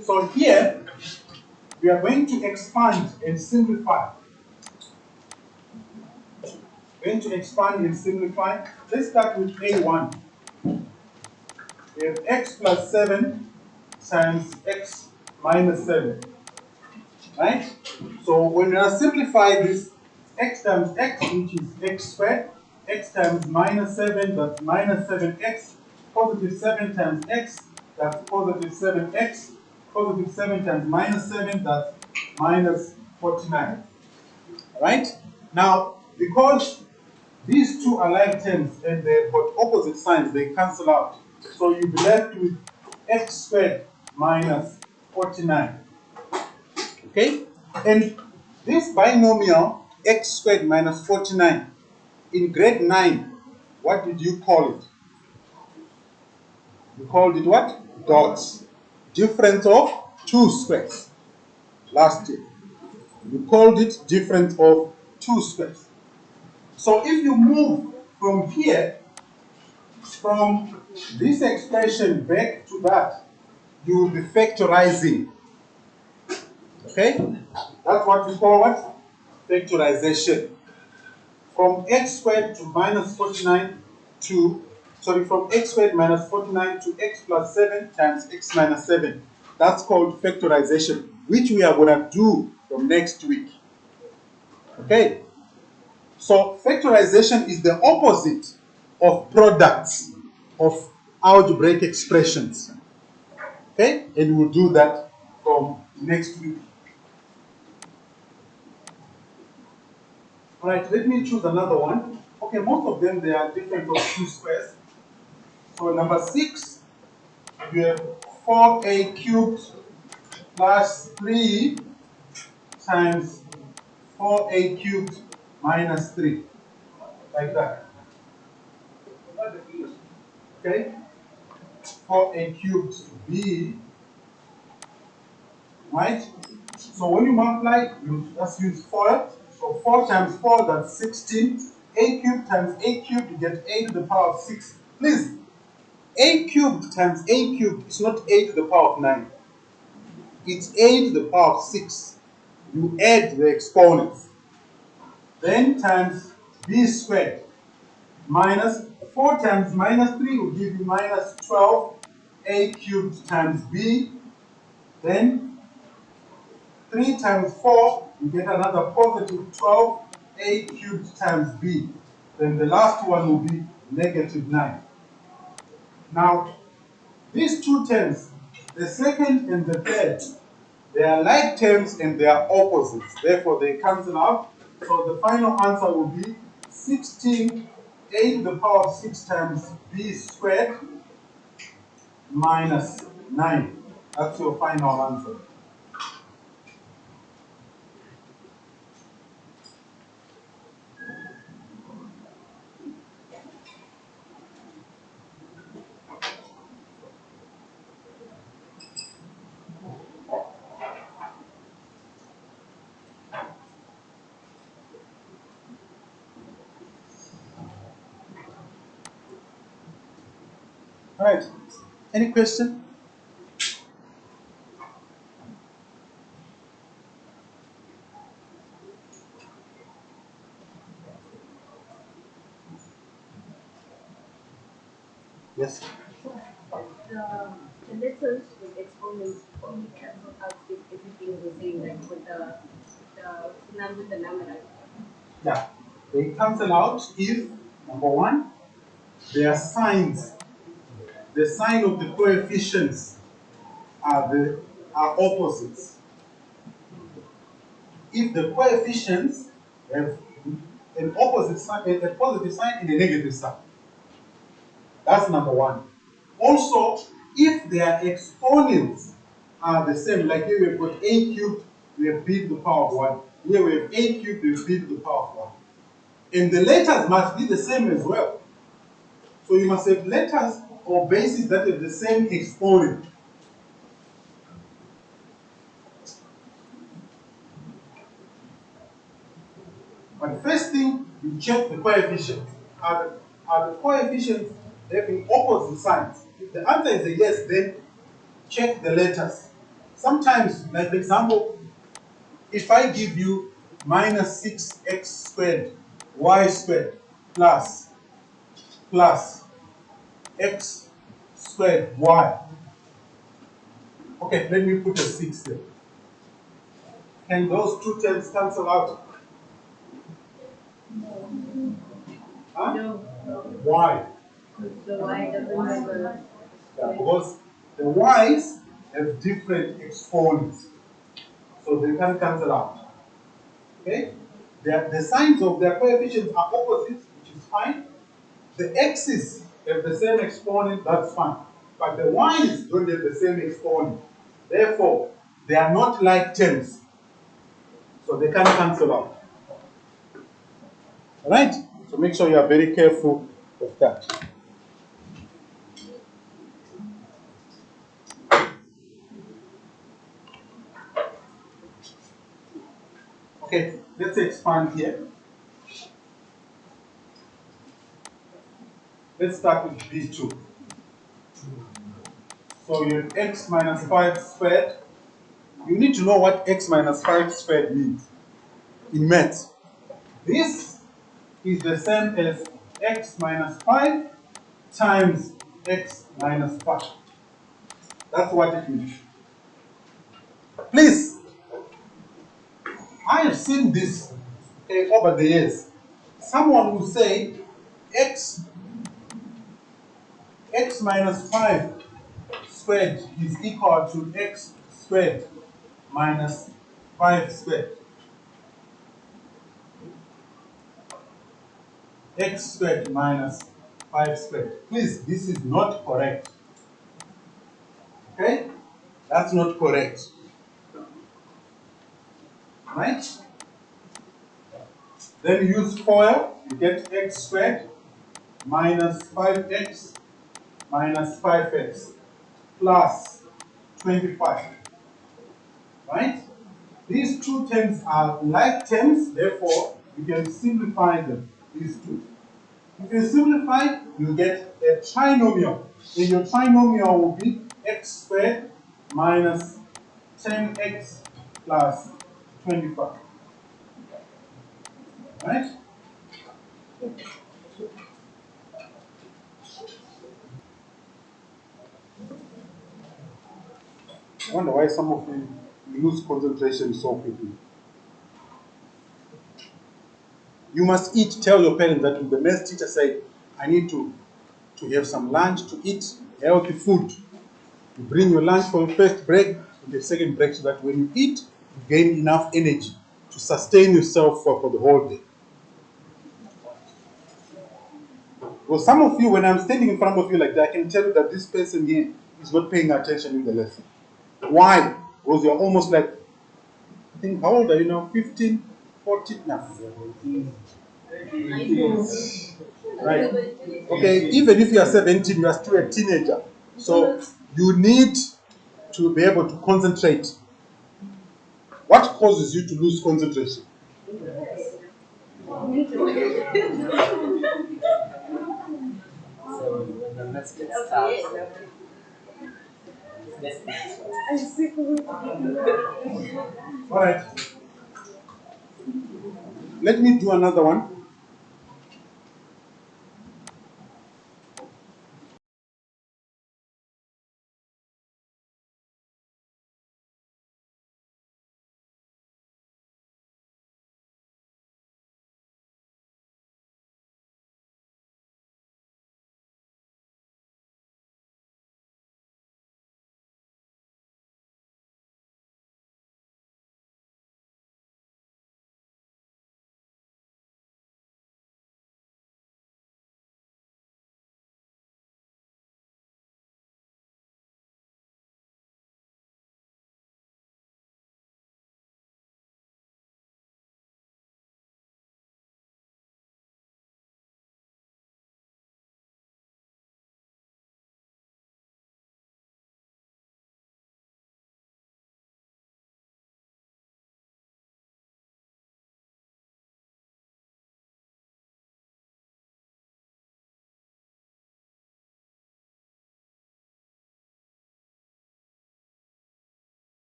So here, we are going to expand and simplify. Going to expand and simplify. Let's start with A1. We have x plus 7 times x minus 7. Right? So when we are simplify this, x times x, which is x squared, x times minus 7, that's minus 7x, positive 7 times x, that's positive 7x, positive 7 times minus 7, that's minus 49. Right? Now, because these two are like terms and they've got opposite signs, they cancel out. So you'll be left with x squared minus 49. Okay? And this binomial x squared minus 49, in grade 9, what did you call it? You called it what? Dots. Difference of two squares. Last year. You called it difference of two squares. So if you move from here, from this expression back to that, you will be factorizing. Okay? That's what we call what? Factorization. From x squared to minus 49 to, from x squared minus 49 to x plus 7 times x minus 7. That's called factorization, which we are going to do from next week. Okay? So factorization is the opposite of products of algebraic expressions. Okay? And we'll do that from next week. All right, let me choose another one. Okay, most of them, they are different of two squares. So number 6, you have 4a cubed plus 3 times 4a cubed minus 3. Like that. Okay? 4a cubed to b. Right? So when you multiply, you just use 4. So 4 times 4, that's 16. A cubed times a cubed, you get a to the power of 6. Please, a cubed times a cubed is not a to the power of 9. It's a to the power of 6. You add the exponents. Then times b squared minus 4 times minus 3 will give you minus 12 a cubed times b. Then 3 times 4, you get another positive 12 a cubed times b. Then the last one will be negative 9. Now, these two terms, the second and the third, they are like terms and they are opposites. Therefore, they cancel out. So the final answer will be 16 a to the power of 6 times b squared minus 9. That's your final answer. All right. Any question? Yes. The letters with exponents only cancel out if everything is the same, like with the number. Yeah. They cancel out if, number one, their signs, the sign of the coefficients are opposites. If the coefficients have an opposite sign, a positive sign and a negative sign. That's number one. Also, if their exponents are the same, like here we've got a cubed, we have b to the power of 1. Here we have a cubed, we have b to the power of 1. And the letters must be the same as well. So you must have letters or bases that have the same exponent. But first thing, you check the coefficients. Are the coefficients having opposite signs? If the answer is a yes, then check the letters. sometimes, like for example, if I give you minus 6x squared y squared plus x squared y. Okay, let me put a 6 there. Can those two terms cancel out? Huh? No, Why? the y doesn't have a Because the y's have different exponents, so they can cancel out. Okay? The signs of their coefficients are opposites, which is fine. The x's have the same exponent, that's fine. But the y's don't have the same exponent. Therefore, they are not like terms, so they can cancel out. Alright? So make sure you are very careful of that. Okay, let's expand here. Let's start with B2. So you have x minus 5 squared. You need to know what x minus 5 squared means in maths. This is the same as x minus 5 times x minus 5. That's what it means. Please, I have seen this over the years. Someone will say x minus 5 squared is equal to x squared minus 5 squared. X squared minus 5 squared. Please, this is not correct. Okay? That's not correct. Right? Then use FOIL, you get x squared minus 5x minus 5x plus 25. Right? These two terms are like terms, therefore you can simplify them, these two. If you simplify, you get a trinomial. And your trinomial will be x squared minus 10x plus 25. Right? I wonder why some of you lose concentration so quickly. You must eat. Tell your parents that the math teacher said, I need to have some lunch, to eat healthy food. You bring your lunch for the first break and the second break so that when you eat, you gain enough energy to sustain yourself for the whole day. Well, some of you, when I'm standing in front of you like that, I can tell you that this person here is not paying attention in the lesson. Why? Because you're almost like, I think, how old are you now? 15, 14? No. 17. Right. Okay, even if you are 17, you are still a teenager. So you need to be able to concentrate. What causes you to lose concentration? So let's get started. All right. Let me do another one.